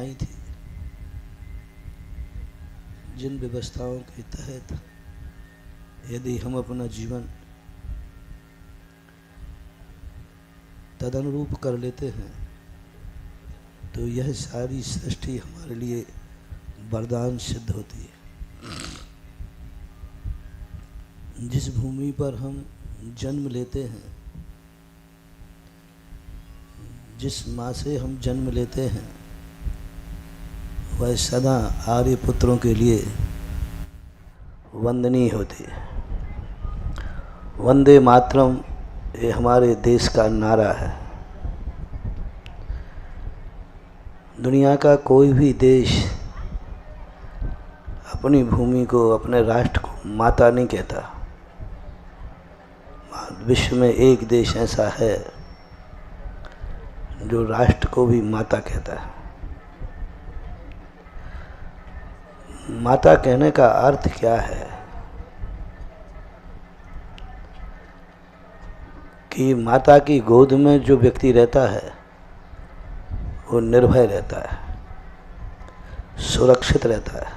आई थी। जिन व्यवस्थाओं के तहत यदि हम अपना जीवन तदनुरूप कर लेते हैं तो यह सारी सृष्टि हमारे लिए वरदान सिद्ध होती है। जिस भूमि पर हम जन्म लेते हैं, जिस माँ से हम जन्म लेते हैं, वह सदा आर्य पुत्रों के लिए वंदनीय होती है। वंदे मातरम ये हमारे देश का नारा है। दुनिया का कोई भी देश अपनी भूमि को, अपने राष्ट्र को माता नहीं कहता। विश्व में एक देश ऐसा है जो राष्ट्र को भी माता कहता है। माता कहने का अर्थ क्या है कि माता की गोद में जो व्यक्ति रहता है वो निर्भय रहता है, सुरक्षित रहता है,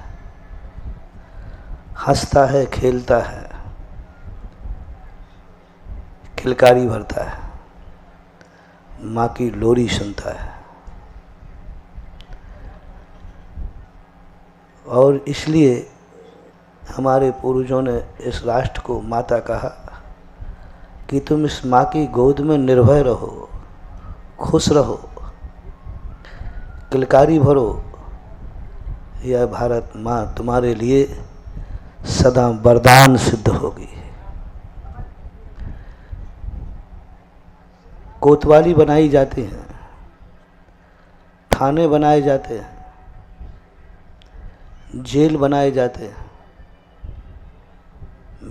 हंसता है, खेलता है, किलकारी भरता है, माँ की लोरी सुनता है। और इसलिए हमारे पूर्वजों ने इस राष्ट्र को माता कहा कि तुम इस माँ की गोद में निर्भय रहो, खुश रहो, किलकारी भरो। यह भारत माँ तुम्हारे लिए सदा वरदान सिद्ध होगी। कोतवाली बनाई जाती हैं, थाने बनाए जाते हैं, जेल बनाए जाते हैं,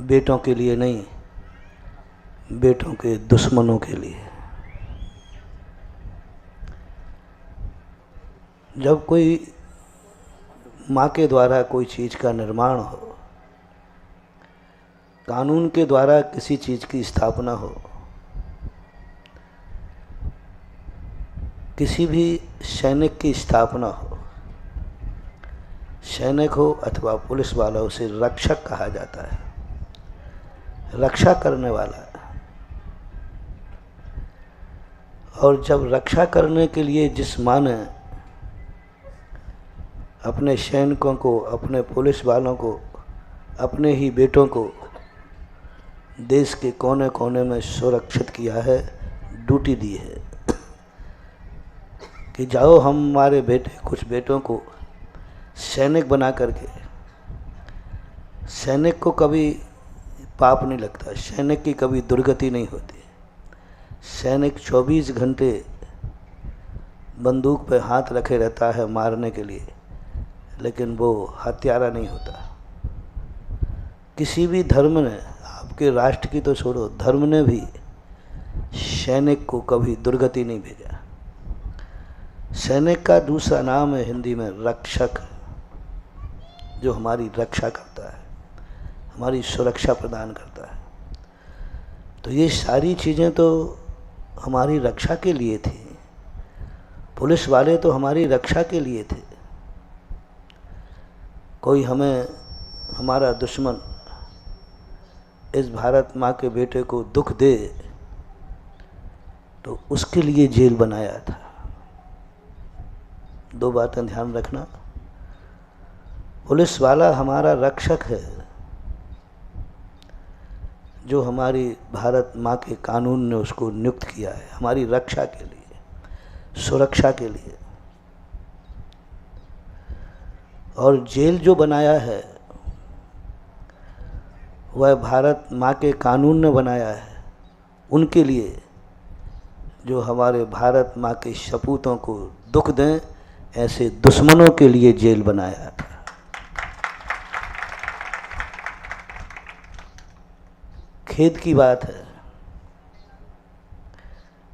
बेटों के लिए नहीं, बेटों के दुश्मनों के लिए। जब कोई माँ के द्वारा कोई चीज़ का निर्माण हो, कानून के द्वारा किसी चीज़ की स्थापना हो, किसी भी सैनिक की स्थापना हो, सैनिक हो अथवा पुलिस वाला, उसे रक्षक कहा जाता है, रक्षा करने वाला। और जब रक्षा करने के लिए जिस माँ ने अपने सैनिकों को, अपने पुलिस वालों को, अपने ही बेटों को देश के कोने कोने में सुरक्षित किया है, ड्यूटी दी है कि जाओ हमारे बेटे, कुछ बेटों को सैनिक बना करके। सैनिक को कभी पाप नहीं लगता, सैनिक की कभी दुर्गति नहीं होती। सैनिक 24 घंटे बंदूक पे हाथ रखे रहता है मारने के लिए, लेकिन वो हत्यारा नहीं होता। किसी भी धर्म ने, आपके राष्ट्र की तो छोड़ो, धर्म ने भी सैनिक को कभी दुर्गति नहीं भेजा। सैनिक का दूसरा नाम है हिंदी में रक्षक, जो हमारी रक्षा करता है, हमारी सुरक्षा प्रदान करता है। तो ये सारी चीज़ें तो हमारी रक्षा के लिए थी। पुलिस वाले तो हमारी रक्षा के लिए थे। कोई हमें, हमारा दुश्मन इस भारत माँ के बेटे को दुख दे तो उसके लिए जेल बनाया था। दो बातें ध्यान रखना। पुलिस वाला हमारा रक्षक है, जो हमारी भारत माँ के कानून ने उसको नियुक्त किया है हमारी रक्षा के लिए, सुरक्षा के लिए। और जेल जो बनाया है वह भारत माँ के कानून ने बनाया है उनके लिए जो हमारे भारत माँ के सपूतों को दुख दें, ऐसे दुश्मनों के लिए जेल बनाया था। खेद की बात है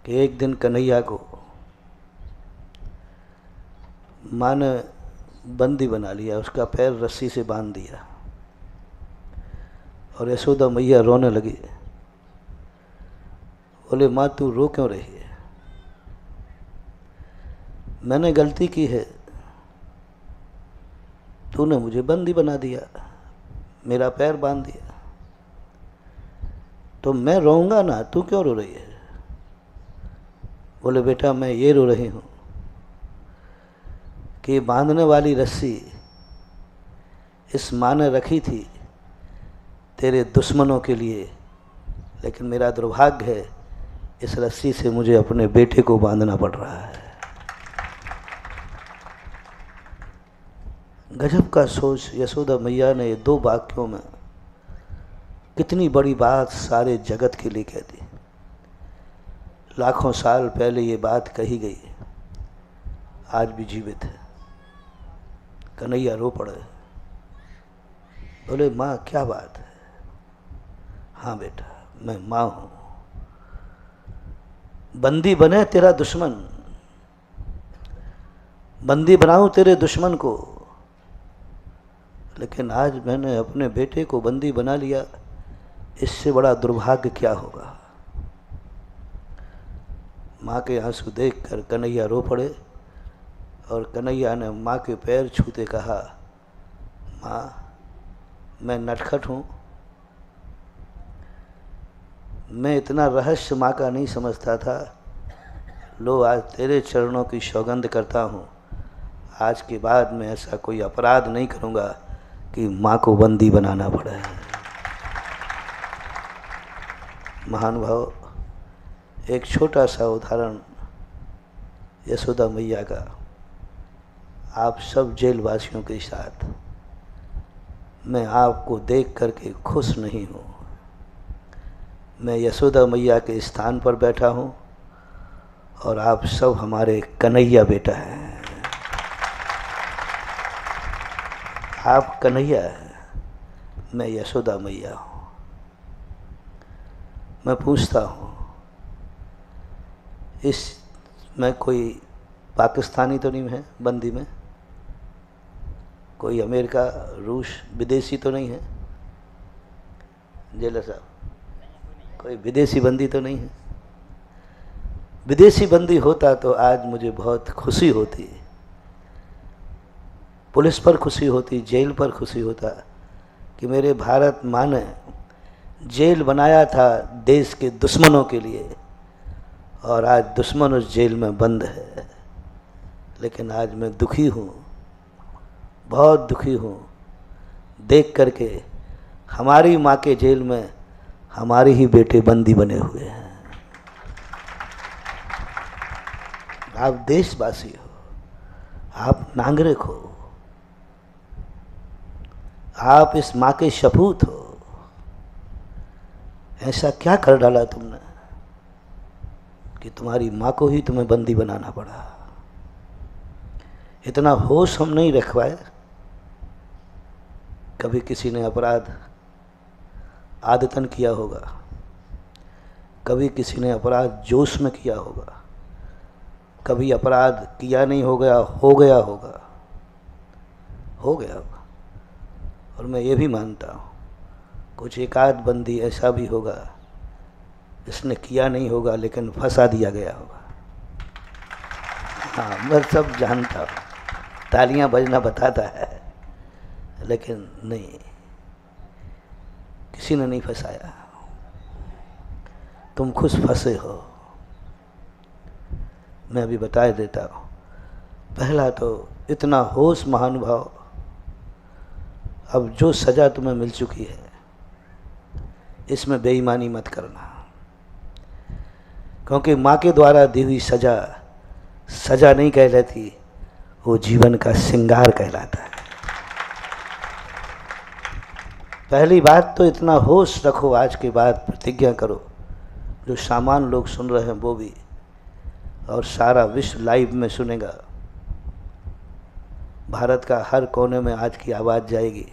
कि एक दिन कन्हैया को माँ ने बंदी बना लिया, उसका पैर रस्सी से बांध दिया और यशोदा मैया रोने लगी। बोले, माँ तू रो क्यों रही है? मैंने गलती की है, तूने मुझे बंदी बना दिया, मेरा पैर बांध दिया, तो मैं रोऊंगा ना, तू क्यों रो रही है? बोले बेटा मैं ये रो रही हूँ कि बांधने वाली रस्सी इस माँ ने रखी थी तेरे दुश्मनों के लिए, लेकिन मेरा दुर्भाग्य है इस रस्सी से मुझे अपने बेटे को बांधना पड़ रहा है। गजब का सोच यशोदा मैया ने 2 वाक्यों में कितनी बड़ी बात सारे जगत के लिए कह दी। लाखों साल पहले ये बात कही गई, आज भी जीवित है। कन्हैया रो पड़े, बोले माँ क्या बात है? हाँ बेटा मैं माँ हूँ, बंदी बने तेरा दुश्मन, बंदी बनाऊं तेरे दुश्मन को, लेकिन आज मैंने अपने बेटे को बंदी बना लिया, इससे बड़ा दुर्भाग्य क्या होगा? माँ के आंसू देखकर कन्हैया रो पड़े और कन्हैया ने माँ के पैर छूते कहा, माँ मैं नटखट हूँ, मैं इतना रहस्य माँ का नहीं समझता था, लो आज तेरे चरणों की सौगंध करता हूँ, आज के बाद मैं ऐसा कोई अपराध नहीं करूँगा कि माँ को बंदी बनाना पड़े। महानुभाव, एक छोटा सा उदाहरण यशोदा मैया का आप सब जेल वासियों के साथ। मैं आपको देख करके खुश नहीं हूँ, मैं यशोदा मैया के स्थान पर बैठा हूँ और आप सब हमारे कन्हैया बेटा हैं। आप कन्हैया हैं, मैं यशोदा मैया हूँ। मैं पूछता हूँ, इसमें कोई पाकिस्तानी तो नहीं है बंदी में? कोई अमेरिका रूस विदेशी तो नहीं है? जेलर साहब, कोई विदेशी बंदी तो नहीं है? विदेशी बंदी होता तो आज मुझे बहुत खुशी होती, पुलिस पर खुशी होती, जेल पर खुशी होता कि मेरे भारत माँ ने जेल बनाया था देश के दुश्मनों के लिए और आज दुश्मन उस जेल में बंद है। लेकिन आज मैं दुखी हूँ, बहुत दुखी हूँ देख करके हमारी माँ के जेल में हमारे ही बेटे बंदी बने हुए हैं। आप देशवासी हो, आप नागरिक हो, आप इस माँ के सपूत हो, ऐसा क्या कर डाला तुमने कि तुम्हारी माँ को ही तुम्हें बंदी बनाना पड़ा? इतना होश हम नहीं रख पाए। कभी किसी ने अपराध आदतन किया होगा, कभी किसी ने अपराध जोश में किया होगा, कभी अपराध किया नहीं हो गया होगा। और मैं ये भी मानता हूँ कुछ एकाध बंदी ऐसा भी होगा जिसने किया नहीं होगा लेकिन फंसा दिया गया होगा। हाँ मैं सब जानता हूँ, तालियां बजना बताता है, लेकिन नहीं, किसी ने नहीं फंसाया। तुम खुद फंसे हो। मैं अभी बता देता हूँ। पहला तो इतना होश महानुभाव, अब जो सज़ा तुम्हें मिल चुकी है इसमें बेईमानी मत करना, क्योंकि माँ के द्वारा दी हुई सज़ा नहीं कहलाती, वो जीवन का श्रृंगार कहलाता है। पहली बात तो इतना होश रखो, आज के बाद प्रतिज्ञा करो, जो सामान्य लोग सुन रहे हैं वो भी, और सारा विश्व लाइव में सुनेगा। भारत का हर कोने में आज की आवाज़ जाएगी।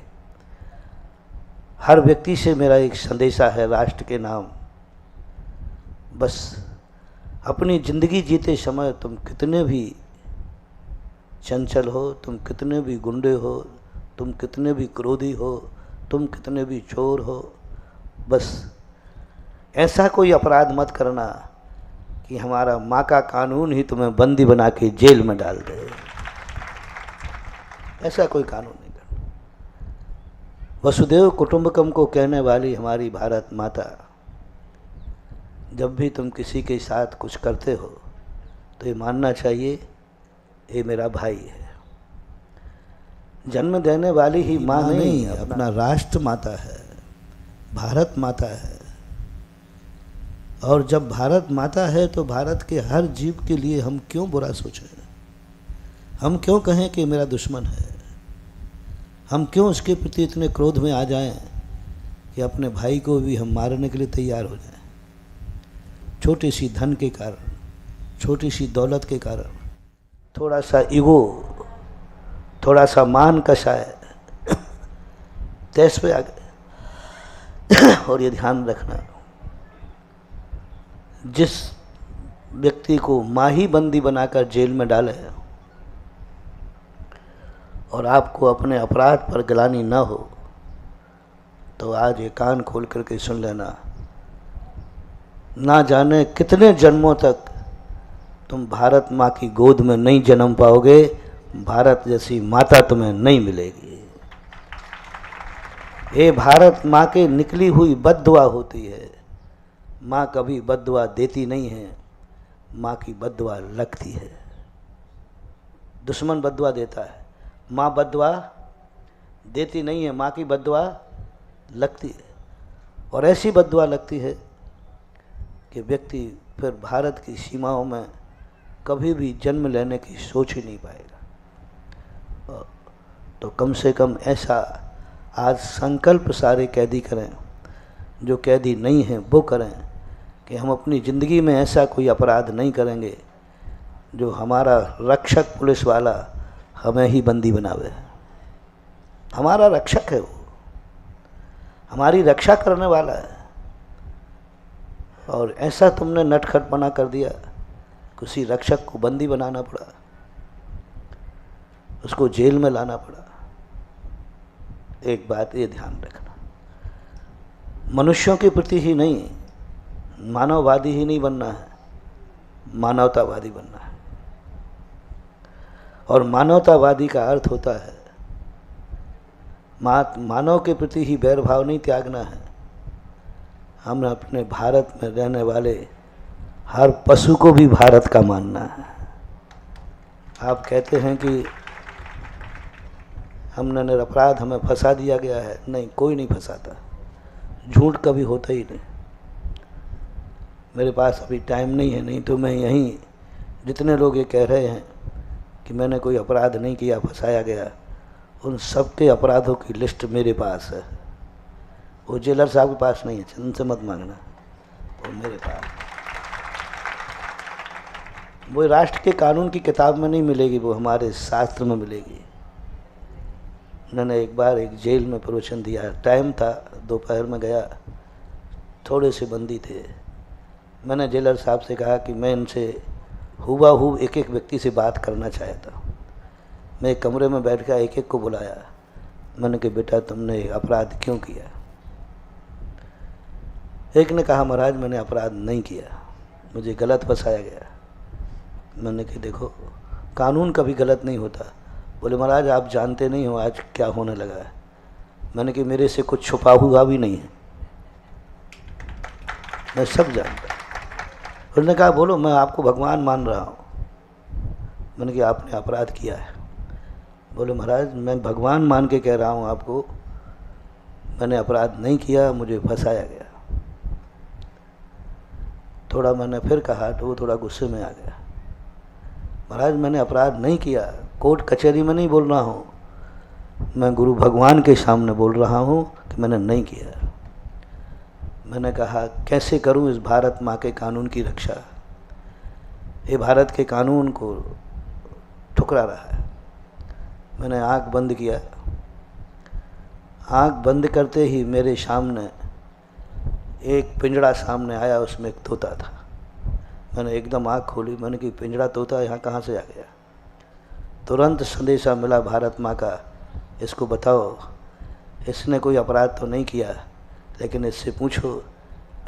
हर व्यक्ति से मेरा एक संदेशा है राष्ट्र के नाम, बस अपनी ज़िंदगी जीते समय तुम कितने भी चंचल हो, तुम कितने भी गुंडे हो, तुम कितने भी क्रोधी हो, तुम कितने भी चोर हो, बस ऐसा कोई अपराध मत करना कि हमारा माँ का कानून ही तुम्हें बंदी बना के जेल में डाल दे। ऐसा कोई कानून नहीं करना। वसुदेव कुटुंबकम को कहने वाली हमारी भारत माता, जब भी तुम किसी के साथ कुछ करते हो तो ये मानना चाहिए ये मेरा भाई है। जन्म देने वाली ही माँ नहीं, अपना राष्ट्र माता है, भारत माता है। और जब भारत माता है तो भारत के हर जीव के लिए हम क्यों बुरा सोचें? हम क्यों कहें कि मेरा दुश्मन है? हम क्यों उसके प्रति इतने क्रोध में आ जाएं कि अपने भाई को भी हम मारने के लिए तैयार हो जाएं? छोटी सी धन के कारण, छोटी सी दौलत के कारण, थोड़ा सा ईगो, थोड़ा सा मान कषाय तेज पे आ गए। और ये ध्यान रखना, जिस व्यक्ति को माँ ही बंदी बनाकर जेल में डाले और आपको अपने अपराध पर गिलानी न हो, तो आज ये कान खोल करके सुन लेना, ना जाने कितने जन्मों तक तुम भारत माँ की गोद में नहीं जन्म पाओगे, भारत जैसी माता तुम्हें नहीं मिलेगी। ये भारत माँ के निकली हुई बद्दुआ होती है। माँ कभी बद्दुआ देती नहीं है, माँ की बद्दुआ लगती है। दुश्मन बद्दुआ देता है, माँ बद्दुआ देती नहीं है, माँ की बद्दुआ लगती है। और ऐसी बद्दुआ लगती है कि व्यक्ति फिर भारत की सीमाओं में कभी भी जन्म लेने की सोच ही नहीं पाएगा। तो कम से कम ऐसा आज संकल्प सारे कैदी करें, जो कैदी नहीं हैं वो करें, कि हम अपनी ज़िंदगी में ऐसा कोई अपराध नहीं करेंगे जो हमारा रक्षक पुलिस वाला हमें ही बंदी बनावे। हमारा रक्षक है वो, हमारी रक्षा करने वाला है। और ऐसा तुमने नटखटपना कर दिया, किसी रक्षक को बंदी बनाना पड़ा, उसको जेल में लाना पड़ा। एक बात ये ध्यान रखना, मनुष्यों के प्रति ही नहीं, मानववादी ही नहीं बनना है, मानवतावादी बनना है। और मानवतावादी का अर्थ होता है मानव के प्रति ही बैर भाव नहीं त्यागना है। हमें अपने भारत में रहने वाले हर पशु को भी भारत का मानना है। आप कहते हैं कि हमने निरपराध, हमें फंसा दिया गया है। नहीं, कोई नहीं फंसाता, झूठ कभी होता ही नहीं। मेरे पास अभी टाइम नहीं है, नहीं तो मैं यहीं जितने लोग ये कह रहे हैं कि मैंने कोई अपराध नहीं किया, फंसाया गया, उन सब के अपराधों की लिस्ट मेरे पास है। वो जेलर साहब के पास नहीं है, उनसे मत मांगना, वो मेरे पास। वो राष्ट्र के कानून की किताब में नहीं मिलेगी, वो हमारे शास्त्र में मिलेगी। मैंने एक बार एक जेल में प्रवचन दिया, टाइम था, दोपहर में गया, थोड़े से बंदी थे। मैंने जेलर साहब से कहा कि मैं इनसे हुबहू एक एक व्यक्ति से बात करना चाहता। मैं एक कमरे में बैठ कर एक एक को बुलाया। मैंने कहा बेटा तुमने अपराध क्यों किया? एक ने कहा महाराज मैंने अपराध नहीं किया, मुझे गलत फंसाया गया। मैंने कहा देखो कानून कभी गलत नहीं होता। बोले महाराज आप जानते नहीं हो आज क्या होने लगा है। मैंने कहा मेरे से कुछ छुपा हुआ भी नहीं है, मैं सब जानता। उन्होंने कहा बोलो मैं आपको भगवान मान रहा हूँ। मैंने कहा आपने अपराध किया है। बोले महाराज मैं भगवान मान के कह रहा हूँ आपको, मैंने अपराध नहीं किया, मुझे फंसाया गया। थोड़ा मैंने फिर कहा तो वो थोड़ा गुस्से में आ गया। महाराज मैंने अपराध नहीं किया, कोर्ट कचहरी में नहीं बोल रहा हूँ, मैं गुरु भगवान के सामने बोल रहा हूँ कि मैंने नहीं किया। मैंने कहा कैसे करूँ इस भारत माँ के कानून की रक्षा? ये भारत के कानून को ठुकरा रहा है। मैंने आँख बंद किया। आँख बंद करते ही मेरे सामने एक पिंजड़ा सामने आया, उसमें एक तोता था। मैंने एकदम आँख खोली, मैंने कि पिंजड़ा तोता यहाँ कहाँ से आ गया? तुरंत संदेशा मिला भारत माँ का, इसको बताओ इसने कोई अपराध तो नहीं किया, लेकिन इससे पूछो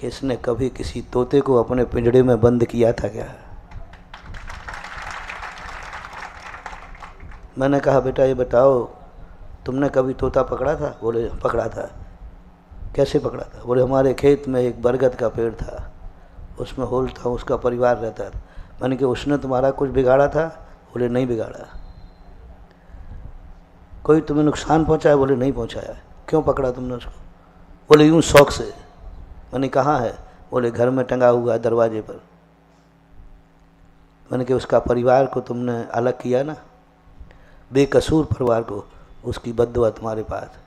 कि इसने कभी किसी तोते को अपने पिंजड़े में बंद किया था क्या? मैंने कहा बेटा ये बताओ तुमने कभी तोता पकड़ा था? बोले पकड़ा था। कैसे पकड़ा था? बोले हमारे खेत में एक बरगद का पेड़ था, उसमें होल था, उसका परिवार रहता था। मैंने कि उसने तुम्हारा कुछ बिगाड़ा था? बोले नहीं बिगाड़ा। कोई तुम्हें नुकसान पहुंचाया? बोले नहीं पहुंचाया। क्यों पकड़ा तुमने उसको? बोले यूं शौक से। मैंने कहाँ है? बोले घर में टंगा हुआ है दरवाजे पर। मैंने कि उसका परिवार को तुमने अलग किया ना, बेकसूर परिवार को, उसकी बद्दुआ तुम्हारे पास।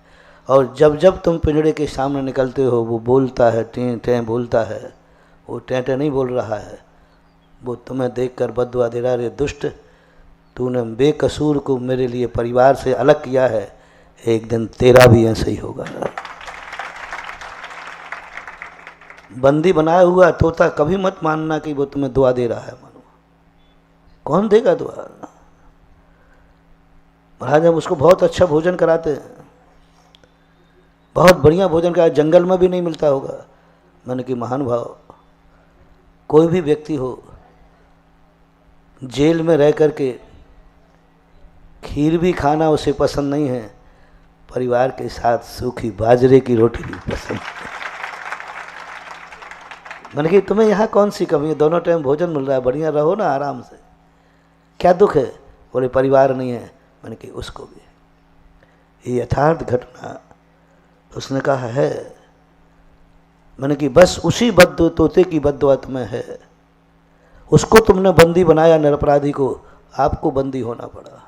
और जब जब तुम पिंजड़े के सामने निकलते हो वो बोलता है, टें टें बोलता है। वो टें टें नहीं बोल रहा है, वो तुम्हें देखकर बद्दुआ दे रहा है, रे दुष्ट, तूने बेकसूर को मेरे लिए परिवार से अलग किया है, एक दिन तेरा भी ऐसा ही होगा। बंदी बनाया हुआ तोता कभी मत मानना कि वो तुम्हें दुआ दे रहा है। मानो कौन देगा दुआ? महाराज हम उसको बहुत अच्छा भोजन कराते हैं, बहुत बढ़िया भोजन कराते, जंगल में भी नहीं मिलता होगा। मैंने कि महान भाव, कोई भी व्यक्ति हो जेल में रह करके खीर भी खाना उसे पसंद नहीं है, परिवार के साथ सूखी बाजरे की रोटी भी पसंद है। मैंने कि तुम्हें यहाँ कौन सी कमी है? दोनों टाइम भोजन मिल रहा है, बढ़िया रहो ना आराम से, क्या दुख है? बोले परिवार नहीं है। मैंने कि उसको भी। ये यथार्थ घटना उसने कहा है। मैंने कि बस उसी बद्दु तोते की बद्दुआ तुम्हें है, उसको तुमने बंदी बनाया निरपराधी को, आपको बंदी होना पड़ा।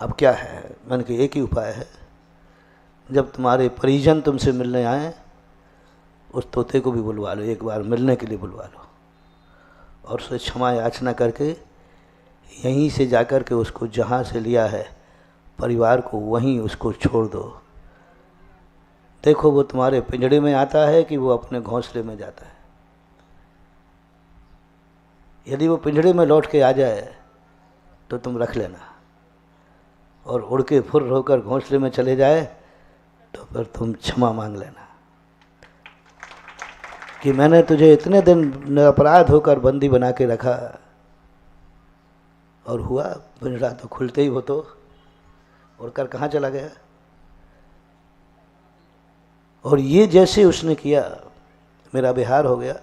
अब क्या है? मैंने कि एक ही उपाय है, जब तुम्हारे परिजन तुमसे मिलने आए उस तोते को भी बुलवा लो, एक बार मिलने के लिए बुलवा लो, और उसे क्षमा याचना करके यहीं से जाकर के उसको जहाँ से लिया है परिवार को वहीं उसको छोड़ दो। देखो वो तुम्हारे पिंजड़े में आता है कि वो अपने घोंसले में जाता है। यदि वो पिंजड़े में लौट के आ जाए तो तुम रख लेना, और उड़ के फुर्र होकर घोंसले में चले जाए तो फिर तुम क्षमा मांग लेना कि मैंने तुझे इतने दिन निरपराध होकर बंदी बना के रखा, और हुआ पिंजड़ा तो खुलते ही वो तो उड़कर कहाँ चला गया। और ये जैसे उसने किया मेरा बिहार हो गया।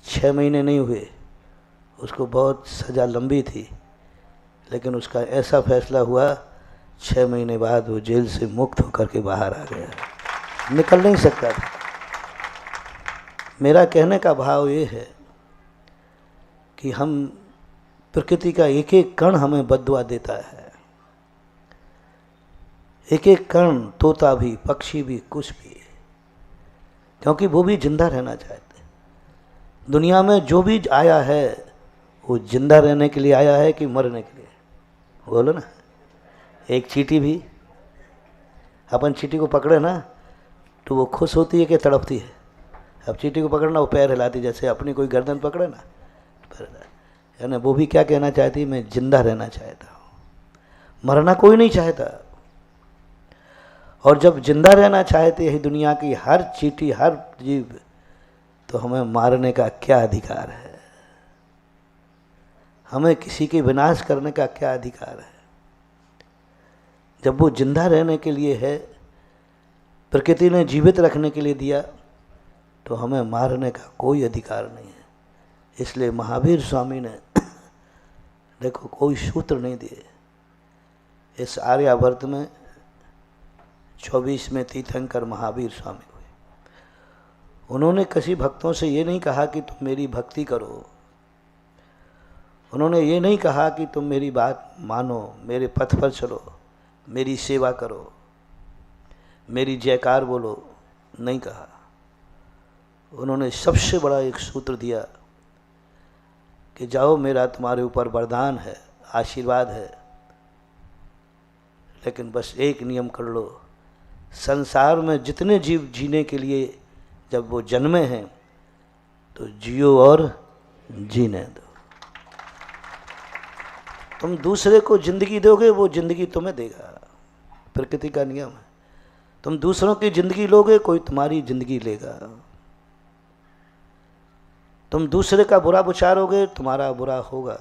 6 महीने नहीं हुए, उसको बहुत सज़ा लंबी थी, लेकिन उसका ऐसा फैसला हुआ 6 महीने बाद वो जेल से मुक्त होकर के बाहर आ गया, निकल नहीं सकता था। मेरा कहने का भाव ये है कि हम प्रकृति का एक एक कण हमें बद्दुआ देता है, एक एक कण, तोता भी, पक्षी भी, कुछ भी, क्योंकि वो भी जिंदा रहना चाहते। दुनिया में जो भी आया है वो जिंदा रहने के लिए आया है कि मरने के लिए? बोलो ना। एक चींटी भी, अपन चींटी को पकड़े ना तो वो खुश होती है कि तड़पती है? अब चींटी को पकड़ना, वो पैर हिलाती, जैसे अपनी कोई गर्दन पकड़े ना, है ना। वो भी क्या कहना चाहती? मैं जिंदा रहना चाहता हूँ, मरना कोई नहीं चाहता। और जब जिंदा रहना चाहते यही दुनिया की हर चींटी, हर जीव, तो हमें मारने का क्या अधिकार है? हमें किसी के विनाश करने का क्या अधिकार है? जब वो जिंदा रहने के लिए है, प्रकृति ने जीवित रखने के लिए दिया, तो हमें मारने का कोई अधिकार नहीं है। इसलिए महावीर स्वामी ने देखो कोई सूत्र नहीं दिए। इस आर्यावर्त में 24 में तीर्थंकर महावीर स्वामी हुए। उन्होंने किसी भक्तों से ये नहीं कहा कि तुम मेरी भक्ति करो, उन्होंने ये नहीं कहा कि तुम मेरी बात मानो, मेरे पथ पर चलो, मेरी सेवा करो, मेरी जयकार बोलो, नहीं कहा। उन्होंने सबसे बड़ा एक सूत्र दिया कि जाओ, मेरा तुम्हारे ऊपर वरदान है, आशीर्वाद है, लेकिन बस एक नियम कर लो, संसार में जितने जीव जीने के लिए जब वो जन्मे हैं तो जियो और जीने दो। तुम दूसरे को जिंदगी दोगे, वो जिंदगी तुम्हें देगा, प्रकृति का नियम है। तुम दूसरों की जिंदगी लोगे, कोई तुम्हारी जिंदगी लेगा। तुम दूसरे का बुरा विचारोगे, तुम्हारा बुरा होगा।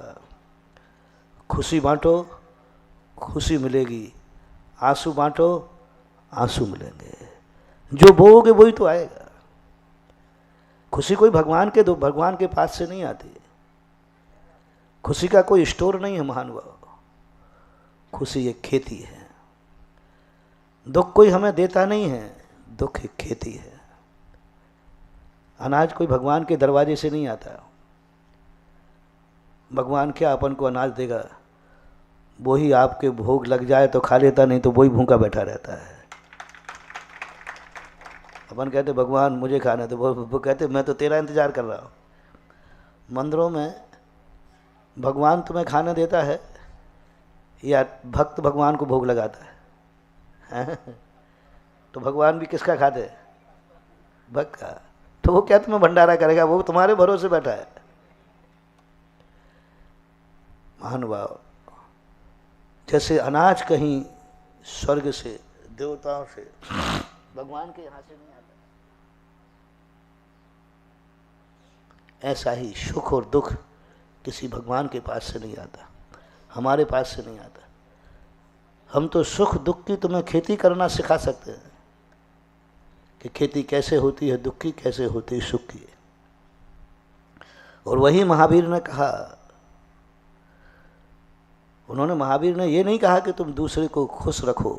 खुशी बांटो, खुशी मिलेगी, आंसू बांटो आंसू मिलेंगे, जो बोओगे वही तो आएगा। खुशी कोई भगवान के पास से नहीं आती, खुशी का कोई स्टोर नहीं है महानुभाव, खुशी एक खेती है। दुख कोई हमें देता नहीं है, दुख एक खेती है। अनाज कोई भगवान के दरवाजे से नहीं आता। भगवान क्या अपन को अनाज देगा, वही आपके भोग लग जाए तो खा लेता, नहीं तो वही भूखा बैठा रहता है। अपन कहते भगवान मुझे खाना, तो वो कहते मैं तो तेरा इंतजार कर रहा हूँ। मंदिरों में भगवान तुम्हें खाना देता है या भक्त भगवान को भोग लगाता है? तो भगवान भी किसका खाते हैं? भक्त का। तो वो क्या तुम्हें भंडारा करेगा, वो तुम्हारे भरोसे बैठा है। महानुभाव, जैसे अनाज कहीं स्वर्ग से, देवताओं से, भगवान के यहाँ से नहीं आता, ऐसा ही सुख और दुख किसी भगवान के पास से नहीं आता, हमारे पास से नहीं आता। हम तो सुख दुख की तुम्हें खेती करना सिखा सकते हैं कि खेती कैसे होती है दुख की, कैसे होती है सुख की। और वही महावीर ने कहा, महावीर ने ये नहीं कहा कि तुम दूसरे को खुश रखो।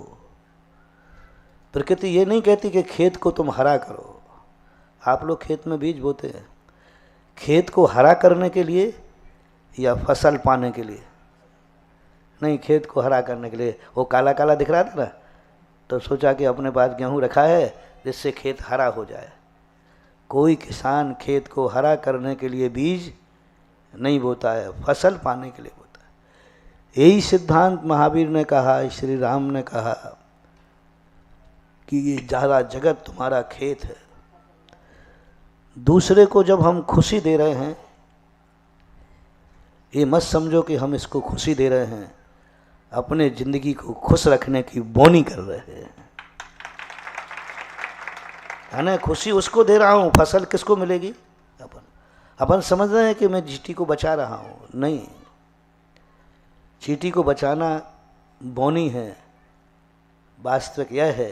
प्रकृति ये नहीं कहती कि खेत को तुम हरा करो। आप लोग खेत में बीज बोते हैं, खेत को हरा करने के लिए या फसल पाने के लिए? नहीं, खेत को हरा करने के लिए। वो काला काला दिख रहा था ना, तो सोचा कि अपने पास गेहूँ रखा है जिससे खेत हरा हो जाए। कोई किसान खेत को हरा करने के लिए बीज नहीं बोता है, फसल पाने के लिए बोता है। यही सिद्धांत महावीर ने कहा, श्री राम ने कहा कि ये सारा जगत तुम्हारा खेत है। दूसरे को जब हम खुशी दे रहे हैं, ये मत समझो कि हम इसको खुशी दे रहे हैं, अपने जिंदगी को खुश रखने की बोनी कर रहे हैं। है ना, खुशी उसको दे रहा हूँ, फसल किसको मिलेगी? अपन समझ रहे हैं कि मैं चींटी को बचा रहा हूँ। नहीं, चींटी को बचाना बोनी है। वास्तविक यह है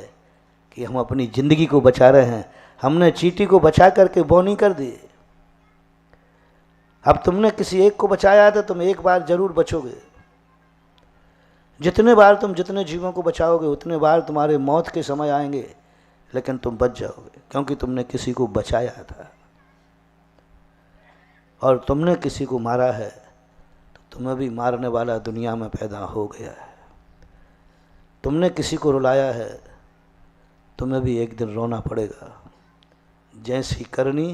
कि हम अपनी जिंदगी को बचा रहे हैं। हमने चींटी को बचा करके बोनी कर दी। अब तुमने किसी एक को बचाया तो तुम एक बार जरूर बचोगे। जितने बार तुम जितने जीवों को बचाओगे उतने बार तुम्हारे मौत के समय आएंगे, लेकिन तुम बच जाओगे, क्योंकि तुमने किसी को बचाया था। और तुमने किसी को मारा है तो तुम्हें भी मारने वाला दुनिया में पैदा हो गया है। तुमने किसी को रुलाया है, तुम्हें भी एक दिन रोना पड़ेगा। जैसी करनी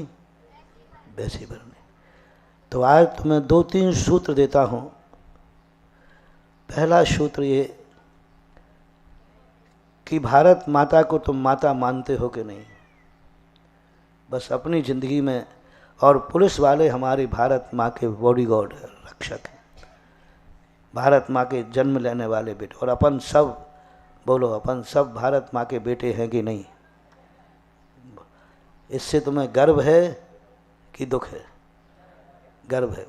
वैसी भरनी। तो आज तुम्हें 2-3 सूत्र देता हूँ। पहला सूत्र ये कि भारत माता को तुम माता मानते हो कि नहीं, बस अपनी ज़िंदगी में। और पुलिस वाले हमारी भारत माँ के बॉडीगार्ड है, रक्षक हैं, भारत माँ के जन्म लेने वाले बेटे। और अपन सब बोलो, अपन सब भारत माँ के बेटे हैं कि नहीं? इससे तुम्हें गर्व है कि दुख है? गर्व है।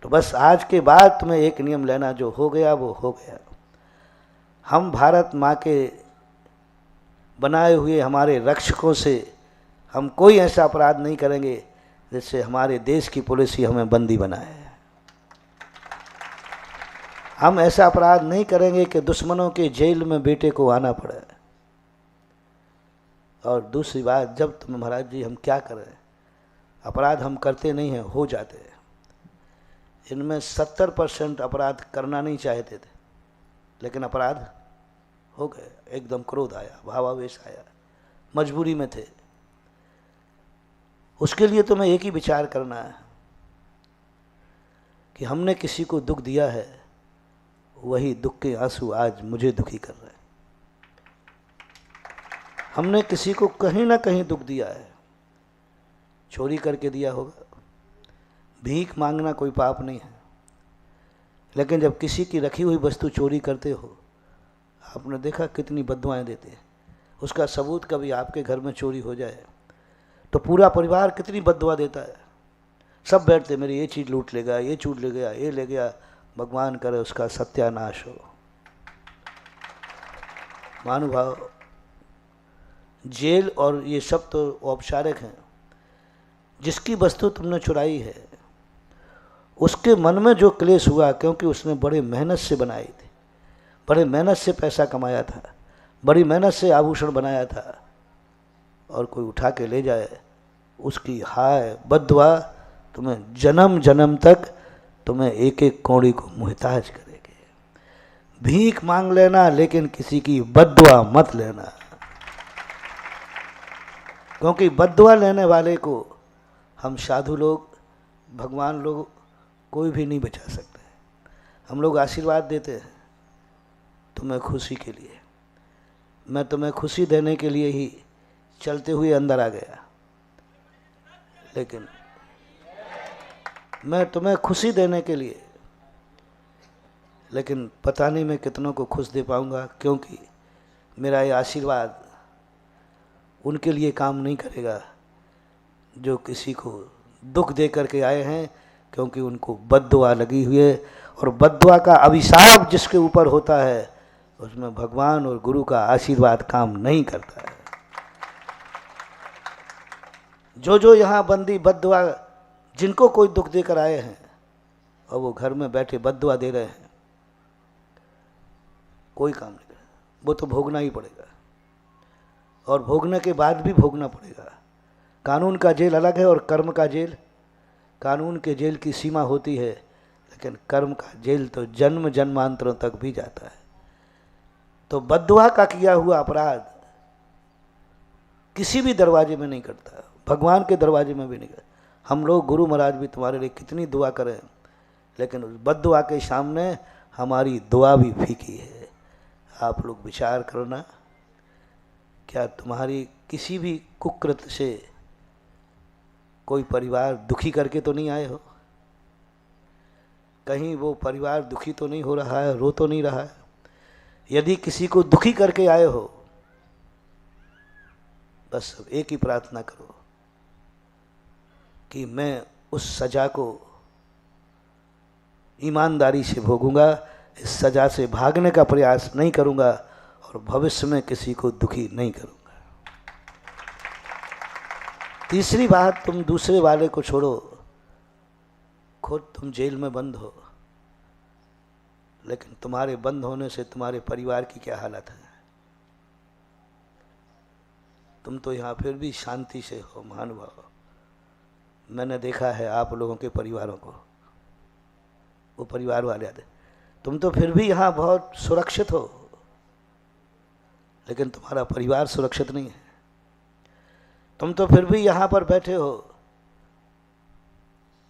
तो बस आज के बाद तुम्हें एक नियम लेना, जो हो गया वो हो गया। हम भारत माँ के बनाए हुए हमारे रक्षकों से हम कोई ऐसा अपराध नहीं करेंगे जिससे हमारे देश की पुलिस ही हमें बंदी बनाए। हम ऐसा अपराध नहीं करेंगे कि दुश्मनों के जेल में बेटे को आना पड़े। और दूसरी बात, जब तुम महाराज जी हम क्या करें, अपराध हम करते नहीं हैं, हो जाते हैं। इनमें 70% अपराध करना नहीं चाहते थे, लेकिन अपराध हो गए। एकदम क्रोध आया, भावावेश आया, मजबूरी में थे। उसके लिए तुम्हें एक ही विचार करना है कि हमने किसी को दुख दिया है, वही दुख के आंसू आज मुझे दुखी कर रहे हैं। हमने किसी को कहीं ना कहीं दुख दिया है, चोरी करके दिया होगा। भीख मांगना कोई पाप नहीं है, लेकिन जब किसी की रखी हुई वस्तु चोरी करते हो, आपने देखा कितनी बददुआएं देते हैं। उसका सबूत कभी आपके घर में चोरी हो जाए तो पूरा परिवार कितनी बददुआ देता है। सब बैठते, मेरी ये चीज़ लूट ले गया, ये चूट ले गया, ये ले गया, भगवान करे उसका सत्यानाश हो। महानुभाव, जेल और ये सब तो औपचारिक हैं। जिसकी वस्तु तुमने चुराई है उसके मन में जो क्लेश हुआ, क्योंकि उसने बड़े मेहनत से बनाई थी, बड़े मेहनत से पैसा कमाया था, बड़ी मेहनत से आभूषण बनाया था, और कोई उठा के ले जाए, उसकी हाय बद्दुआ तुम्हें जन्म जन्म तक तुम्हें एक एक कौड़ी को मुहताज करेगी। भीख मांग लेना लेकिन किसी की बद्दुआ मत लेना, क्योंकि बद्दुआ लेने वाले को हम साधु लोग, भगवान लोग कोई भी नहीं बचा सकते। हम लोग आशीर्वाद देते हैं तुम्हें खुशी के लिए। मैं तुम्हें खुशी देने के लिए ही चलते हुए अंदर आ गया, लेकिन मैं तुम्हें खुशी देने के लिए, लेकिन पता नहीं मैं कितनों को खुश दे पाऊंगा, क्योंकि मेरा ये आशीर्वाद उनके लिए काम नहीं करेगा जो किसी को दुख दे करके आए हैं, क्योंकि उनको बद्दुआ लगी हुई है। और बद्दुआ का अभिशाप जिसके ऊपर होता है उसमें भगवान और गुरु का आशीर्वाद काम नहीं करता है। जो यहाँ बंदी बद्दुआ, जिनको कोई दुख देकर आए हैं और वो घर में बैठे बद्दुआ दे रहे हैं, कोई काम नहीं करेगा, वो तो भोगना ही पड़ेगा, और भोगने के बाद भी भोगना पड़ेगा। कानून का जेल अलग है और कर्म का जेल। कानून के जेल की सीमा होती है, लेकिन कर्म का जेल तो जन्म जन्मांतरों तक भी जाता है। तो बद्दुआ का किया हुआ अपराध किसी भी दरवाजे में नहीं करता, भगवान के दरवाजे में भी नहीं करता। हम लोग गुरु महाराज भी तुम्हारे लिए कितनी दुआ करें, लेकिन उस बद्दुआ के सामने हमारी दुआ भी फीकी है। आप लोग विचार करना, क्या तुम्हारी किसी भी कुकृत से कोई परिवार दुखी करके तो नहीं आए हो? कहीं वो परिवार दुखी तो नहीं हो रहा है, रो तो नहीं रहा है? यदि किसी को दुखी करके आए हो, बस एक ही प्रार्थना करो कि मैं उस सजा को ईमानदारी से भोगूंगा, इस सजा से भागने का प्रयास नहीं करूंगा, और भविष्य में किसी को दुखी नहीं करूंगा। तीसरी बात, तुम दूसरे वाले को छोड़ो, खुद तुम जेल में बंद हो, लेकिन तुम्हारे बंद होने से तुम्हारे परिवार की क्या हालत है? तुम तो यहाँ फिर भी शांति से हो महानुभाव। मैंने देखा है आप लोगों के परिवारों को, वो परिवार वाले आते, तुम तो फिर भी यहाँ बहुत सुरक्षित हो, लेकिन तुम्हारा परिवार सुरक्षित नहीं है। तुम तो फिर भी यहाँ पर बैठे हो,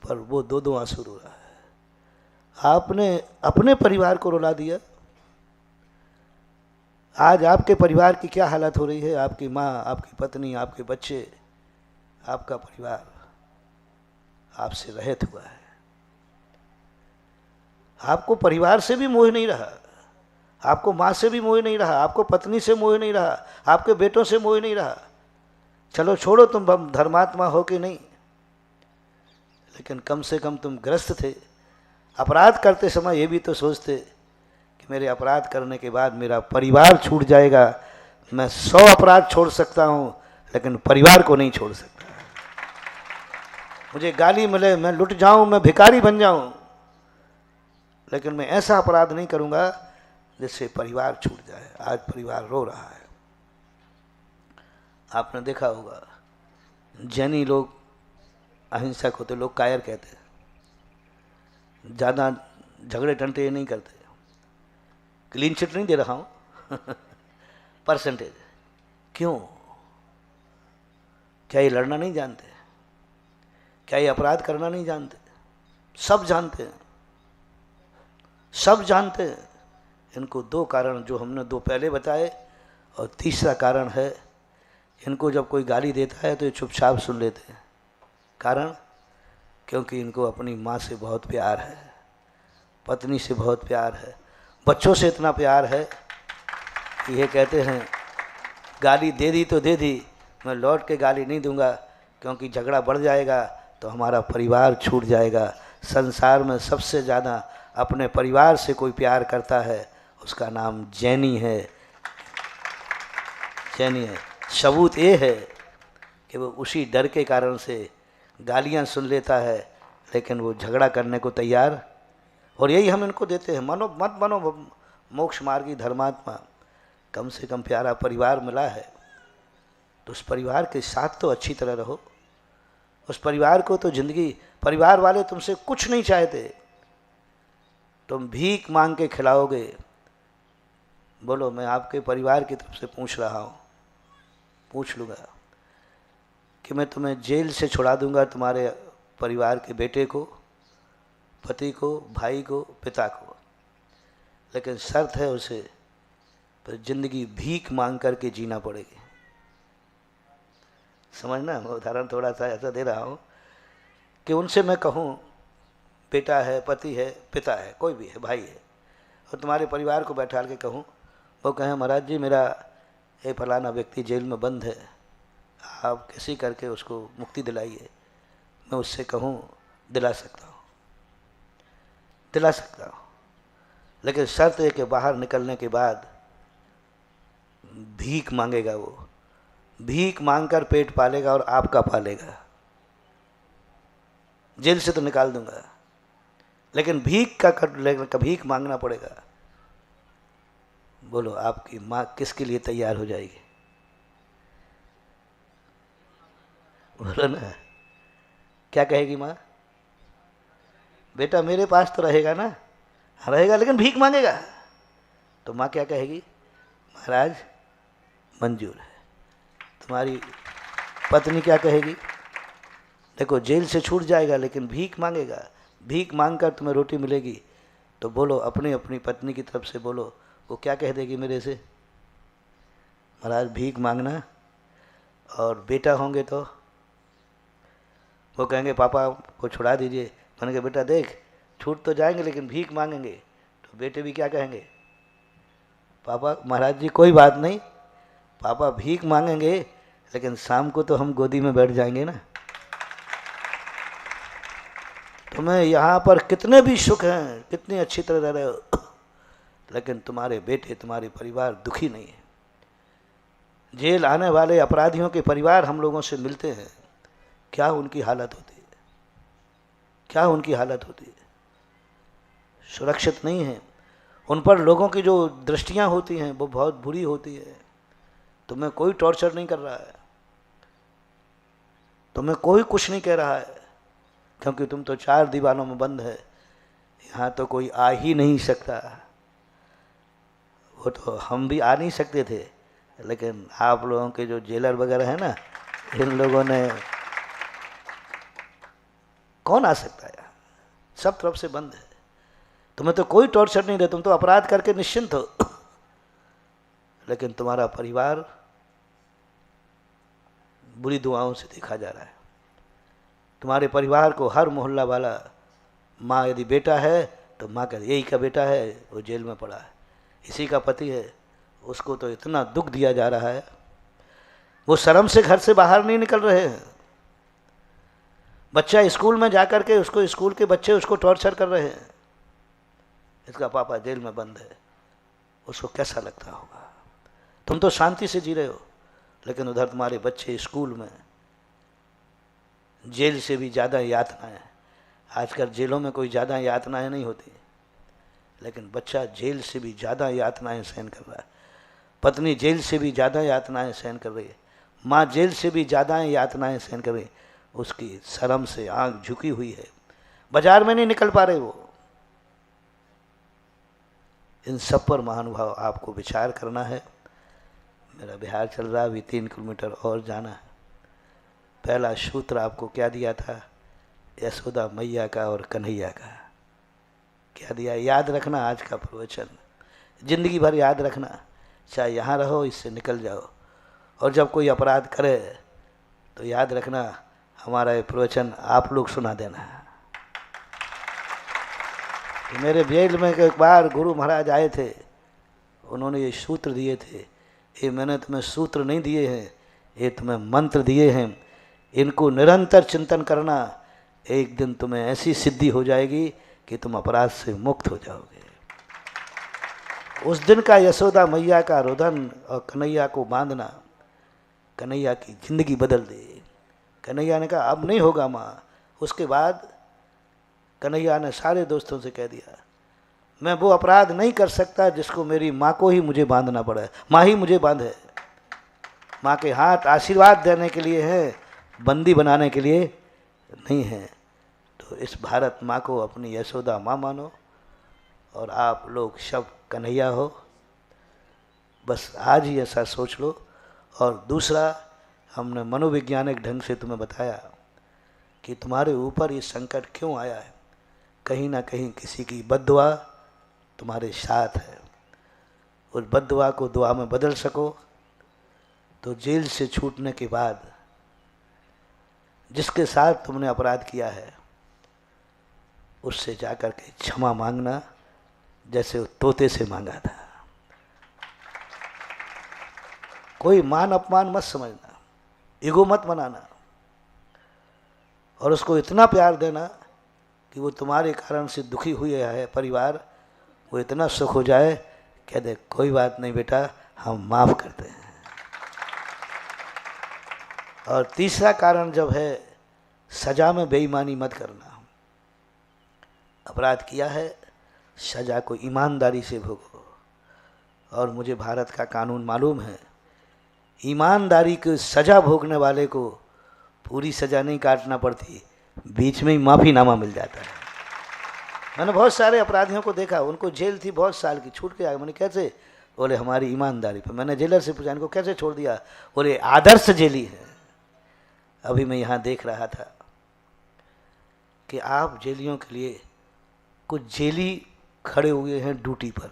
पर वो दो दो आंसू रो रहा है। आपने अपने परिवार को रुला दिया। आज आपके परिवार की क्या हालत हो रही है? आपकी माँ, आपकी पत्नी, आपके बच्चे, आपका परिवार आपसे रहित हुआ है। आपको परिवार से भी मोह नहीं रहा, आपको माँ से भी मोह नहीं रहा, आपको पत्नी से मोह नहीं रहा, आपके बेटों से मोह नहीं रहा। चलो छोड़ो तुम धर्मात्मा हो कि नहीं, लेकिन कम से कम तुम ग्रस्त थे। अपराध करते समय ये भी तो सोचते कि मेरे अपराध करने के बाद मेरा परिवार छूट जाएगा। मैं 100 अपराध छोड़ सकता हूँ, लेकिन परिवार को नहीं छोड़ सकता। मुझे गाली मिले, मैं लुट जाऊँ, मैं भिखारी बन जाऊँ, लेकिन मैं ऐसा अपराध नहीं करूँगा जिससे परिवार छूट जाए। आज परिवार रो रहा है। आपने देखा होगा, जैनी लोग अहिंसक होते, लोग कायर कहते हैं, ज़्यादा झगड़े टंटे नहीं करते। क्लीन चिट नहीं दे रहा हूँ परसेंटेज। क्यों? क्या ये लड़ना नहीं जानते? क्या ये अपराध करना नहीं जानते? सब जानते हैं, सब जानते हैं। इनको 2 कारण जो हमने 2 पहले बताए, और तीसरा कारण है, इनको जब कोई गाली देता है तो ये चुपचाप सुन लेते हैं। कारण, क्योंकि इनको अपनी माँ से बहुत प्यार है, पत्नी से बहुत प्यार है, बच्चों से इतना प्यार है कि ये कहते हैं गाली दे दी तो दे दी, मैं लौट के गाली नहीं दूंगा, क्योंकि झगड़ा बढ़ जाएगा तो हमारा परिवार छूट जाएगा। संसार में सबसे ज़्यादा अपने परिवार से कोई प्यार करता है, उसका नाम जैनी है। चैनी है। सबूत ये है कि वो उसी डर के कारण से गालियां सुन लेता है, लेकिन वो झगड़ा करने को तैयार। और यही हम इनको देते हैं, मनो मत बनो मोक्ष मार्गी धर्मात्मा, कम से कम प्यारा परिवार मिला है तो उस परिवार के साथ तो अच्छी तरह रहो। उस परिवार को तो जिंदगी, परिवार वाले तुमसे कुछ नहीं चाहते, तुम भीख मांग के खिलाओगे। बोलो मैं आपके परिवार की तरफ से पूछ रहा हूँ, पूछ लूँगा कि मैं तुम्हें जेल से छुड़ा दूंगा, तुम्हारे परिवार के बेटे को, पति को, भाई को, पिता को, लेकिन शर्त है उसे पर जिंदगी भीख मांग करके जीना पड़ेगी। समझना, मैं उदाहरण थोड़ा सा ऐसा दे रहा हूँ कि उनसे मैं कहूँ बेटा है, पति है, पिता है, कोई भी है, भाई है, और तुम्हारे परिवार को बैठा के कहूँ, वो कहें महाराज जी मेरा ये फलाना व्यक्ति जेल में बंद है, आप कैसे करके उसको मुक्ति दिलाइए। मैं उससे कहूँ दिला सकता हूँ, दिला सकता हूँ, लेकिन शर्त है कि बाहर निकलने के बाद भीख मांगेगा। वो भीख मांगकर पेट पालेगा और आपका पालेगा। जेल से तो निकाल दूंगा, लेकिन भीख मांगना पड़ेगा। बोलो आपकी माँ किसके लिए तैयार हो जाएगी? बोलो ना, क्या कहेगी माँ? बेटा मेरे पास तो रहेगा ना? हाँ रहेगा, लेकिन भीख मांगेगा। तो माँ क्या कहेगी? महाराज मंजूर है। तुम्हारी पत्नी क्या कहेगी? देखो जेल से छूट जाएगा लेकिन भीख मांगेगा, भीख मांगकर तुम्हें रोटी मिलेगी। तो बोलो अपनी अपनी पत्नी की तरफ से बोलो, वो क्या कह देगी मेरे से? महाराज भीख मांगना, और बेटा होंगे तो वो कहेंगे पापा को छुड़ा दीजिए। मैंने कहा बेटा देख छूट तो जाएंगे लेकिन भीख मांगेंगे। तो बेटे भी क्या कहेंगे? पापा महाराज जी कोई बात नहीं, पापा भीख मांगेंगे लेकिन शाम को तो हम गोदी में बैठ जाएंगे ना। तुम्हें यहाँ पर कितने भी सुख हैं, कितनी अच्छी तरह रह रहे हो, लेकिन तुम्हारे बेटे, तुम्हारे परिवार दुखी नहीं है। जेल आने वाले अपराधियों के परिवार हम लोगों से मिलते हैं, क्या उनकी हालत होती है, क्या उनकी हालत होती है? सुरक्षित नहीं है। उन पर लोगों की जो दृष्टियां होती हैं वो बहुत बुरी होती है। तुम्हें कोई टॉर्चर नहीं कर रहा है, तुम्हें कोई कुछ नहीं कह रहा है, क्योंकि तुम तो चार दीवारों में बंद है, यहाँ तो कोई आ ही नहीं सकता। वो तो हम भी आ नहीं सकते थे, लेकिन आप लोगों के जो जेलर वगैरह है ना, इन लोगों ने, कौन आ सकता है? सब तरफ से बंद है। तुम्हें तो कोई टॉर्चर नहीं दे, तुम तो अपराध करके निश्चिंत हो, लेकिन तुम्हारा परिवार बुरी दुआओं से देखा जा रहा है। तुम्हारे परिवार को हर मोहल्ला वाला, माँ यदि बेटा है तो माँ कहती यही का बेटा है, वो जेल में पड़ा है, इसी का पति है, उसको तो इतना दुख दिया जा रहा है, वो शर्म से घर से बाहर नहीं निकल रहे हैं। बच्चा स्कूल में जाकर के उसको, स्कूल के बच्चे उसको टॉर्चर कर रहे हैं, इसका पापा जेल में बंद है, उसको कैसा लगता होगा? तुम तो शांति से जी रहे हो, लेकिन उधर तुम्हारे बच्चे स्कूल में, जेल से भी ज़्यादा यातनाएं। आजकल जेलों में कोई ज़्यादा यातनाएं नहीं होती, लेकिन बच्चा जेल से भी ज़्यादा यातनाएं सहन कर रहा है, पत्नी जेल से भी ज़्यादा यातनाएं सहन कर रही है, माँ जेल से भी ज़्यादा यातनाएं सहन कर रही है। उसकी शर्म से आंख झुकी हुई है, बाजार में नहीं निकल पा रहे वो। इन सब पर महानुभाव आपको विचार करना है। मेरा बिहार चल रहा है, अभी 3 किलोमीटर और जाना है। पहला सूत्र आपको क्या दिया था? यशोदा मैया का और कन्हैया का क्या दिया? याद रखना आज का प्रवचन, जिंदगी भर याद रखना, चाहे यहाँ रहो इससे निकल जाओ। और जब कोई अपराध करे तो याद रखना हमारा ये प्रवचन आप लोग सुना देना। मेरे जेल में एक बार गुरु महाराज आए थे, उन्होंने ये सूत्र दिए थे। ये मैंने तुम्हें सूत्र नहीं दिए हैं, ये तुम्हें मंत्र दिए हैं। इनको निरंतर चिंतन करना, एक दिन तुम्हें ऐसी सिद्धि हो जाएगी कि तुम अपराध से मुक्त हो जाओगे। उस दिन का यशोदा मैया का रुदन और कन्हैया को बांधना कन्हैया की जिंदगी बदल दी। कन्हैया ने कहा अब नहीं होगा माँ। उसके बाद कन्हैया ने सारे दोस्तों से कह दिया मैं वो अपराध नहीं कर सकता जिसको मेरी माँ को ही मुझे बांधना पड़ा है, माँ ही मुझे बांधे। माँ के हाथ आशीर्वाद देने के लिए है, बंदी बनाने के लिए नहीं है। तो इस भारत माँ को अपनी यशोदा माँ मानो और आप लोग सब कन्हैया हो। बस आज ही ऐसा सोच लो। और दूसरा, हमने मनोवैज्ञानिक ढंग से तुम्हें बताया कि तुम्हारे ऊपर ये संकट क्यों आया है। कहीं ना कहीं किसी की बद्दुआ तुम्हारे साथ है। उस बद्दुआ को दुआ में बदल सको तो जेल से छूटने के बाद जिसके साथ तुमने अपराध किया है उससे जाकर के क्षमा मांगना, जैसे वो तोते से मांगा था। कोई मान अपमान मत समझना, ईगो मत बनाना, और उसको इतना प्यार देना कि वो तुम्हारे कारण से दुखी हुए है परिवार, वो इतना सुख हो जाए, कह दे कोई बात नहीं बेटा, हम माफ़ करते हैं। और तीसरा कारण जब है, सज़ा में बेईमानी मत करना। अपराध किया है, सज़ा को ईमानदारी से भोगो। और मुझे भारत का कानून मालूम है, ईमानदारी की सज़ा भोगने वाले को पूरी सज़ा नहीं काटना पड़ती, बीच में ही माफ़ीनामा मिल जाता है। मैंने बहुत सारे अपराधियों को देखा, उनको जेल थी बहुत साल की, छूट के आए। मैंने कैसे? बोले हमारी ईमानदारी पर। मैंने जेलर से पूछा इनको कैसे छोड़ दिया? बोले आदर्श जेली है। अभी मैं यहाँ देख रहा था कि आप जेलियों के लिए, कुछ जेली खड़े हुए हैं ड्यूटी पर,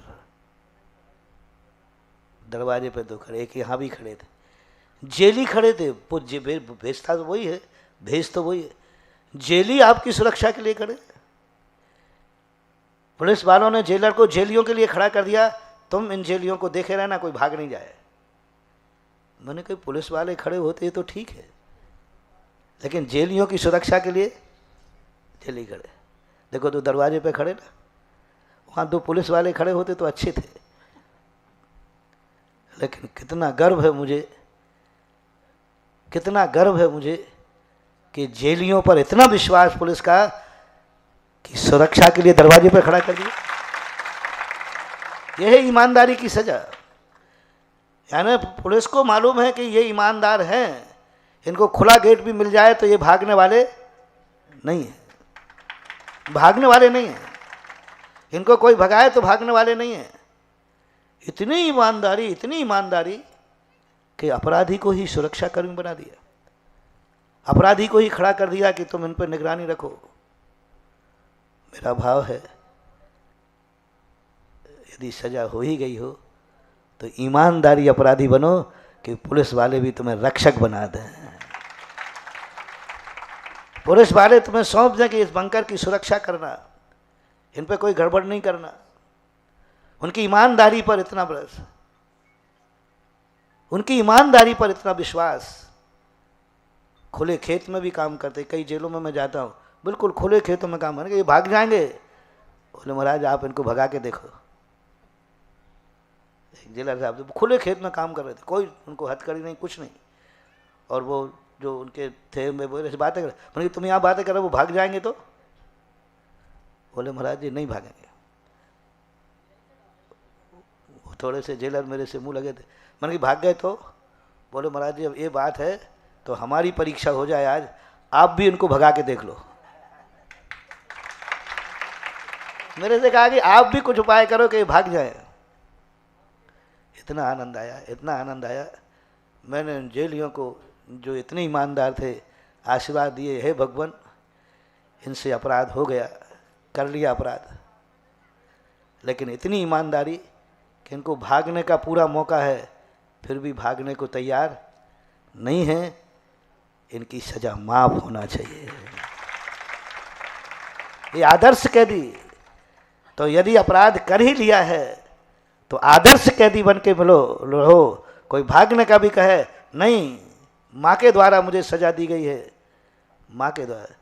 दरवाजे पर 2 खड़े, एक यहाँ भी खड़े थे, जेली खड़े थे। वो भेजता तो वही है, भेज तो वही है, जेली आपकी सुरक्षा के लिए खड़े। पुलिस वालों ने जेलर को जेलियों के लिए खड़ा कर दिया, तुम इन जेलियों को देखे रहना, कोई भाग नहीं जाए। मैंने कहा पुलिस वाले खड़े होते तो ठीक है, लेकिन जेलियों की सुरक्षा के लिए जेली खड़े। देखो तो दरवाजे पे खड़े ना, वहाँ 2 पुलिस वाले खड़े होते तो अच्छे थे। लेकिन कितना गर्व है मुझे, कितना गर्व है मुझे कि जेलियों पर इतना विश्वास पुलिस का कि सुरक्षा के लिए दरवाजे पर खड़ा कर दिया। यह है ईमानदारी की सजा। यानी पुलिस को मालूम है कि ये ईमानदार हैं, इनको खुला गेट भी मिल जाए तो ये भागने वाले नहीं हैं, भागने वाले नहीं हैं, इनको कोई भगाए तो भागने वाले नहीं हैं। इतनी ईमानदारी कि अपराधी को ही सुरक्षा कर्मी बना दिया, अपराधी को ही खड़ा कर दिया कि तुम इन पर निगरानी रखो। मेरा भाव है यदि सजा हो ही गई हो तो ईमानदारी अपराधी बनो कि पुलिस वाले भी तुम्हें रक्षक बना दें, पुलिस वाले तुम्हें सौंप दें कि इस बंकर की सुरक्षा करना, इन पे कोई गड़बड़ नहीं करना। उनकी ईमानदारी पर इतना भरोसा, उनकी ईमानदारी पर इतना विश्वास। खुले खेत में भी काम करते, कई जेलों में मैं जाता हूँ, बिल्कुल खुले खेतों में काम करके ये भाग जाएंगे। बोले महाराज आप इनको भगा के देखो। एक जेलर साहब खुले खेत में काम कर रहे थे, कोई उनको हथकड़ी नहीं, कुछ नहीं, और वो जो उनके थे मैं बोले बातें कर, मैंने तुम यहाँ बातें कर रहे हो, वो भाग जाएंगे तो? बोले महाराज जी नहीं भागेंगे। वो थोड़े से जेलर मेरे से मुंह लगे थे, मैंने कि भाग गए तो? बोले महाराज जी अब ये बात है तो हमारी परीक्षा हो जाए आज, आप भी इनको भगा के देख लो। मेरे से कहा कि आप भी कुछ उपाय करो कि भाग जाए। इतना आनंद आया, इतना आनंद आया। मैंने जेलियों को जो इतने ईमानदार थे आशीर्वाद दिए, हे भगवान इनसे अपराध हो गया, कर लिया अपराध, लेकिन इतनी ईमानदारी कि इनको भागने का पूरा मौका है फिर भी भागने को तैयार नहीं है। इनकी सजा माफ होना चाहिए। ये आदर्श कैदी, तो यदि अपराध कर ही लिया है तो आदर्श कैदी बन के मिलो रहो। कोई भागने का भी कहे नहीं, माँ के द्वारा मुझे सजा दी गई है, माँ के द्वारा।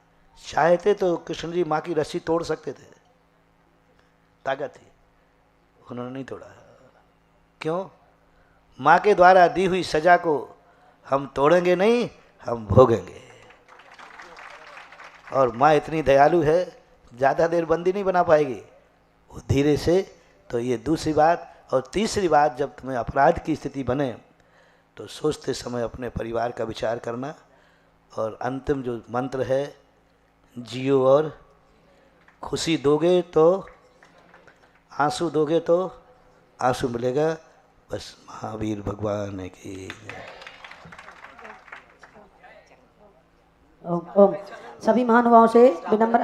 चाहते तो कृष्ण जी माँ की रस्सी तोड़ सकते थे, ताकत थी, उन्होंने नहीं तोड़ा। क्यों? माँ के द्वारा दी हुई सजा को हम तोड़ेंगे नहीं, हम भोगेंगे। और माँ इतनी दयालु है, ज़्यादा देर बंदी नहीं बना पाएगी, वो धीरे से। तो ये दूसरी बात। और तीसरी बात, जब तुम्हें अपराध की स्थिति बने तो सोचते समय अपने परिवार का विचार करना। और अंतिम जो मंत्र है, जियो और खुशी दोगे तो, आंसू दोगे तो आंसू मिलेगा। बस महावीर भगवान की जय। ओम ओम। सभी महानुभावों से विनम्र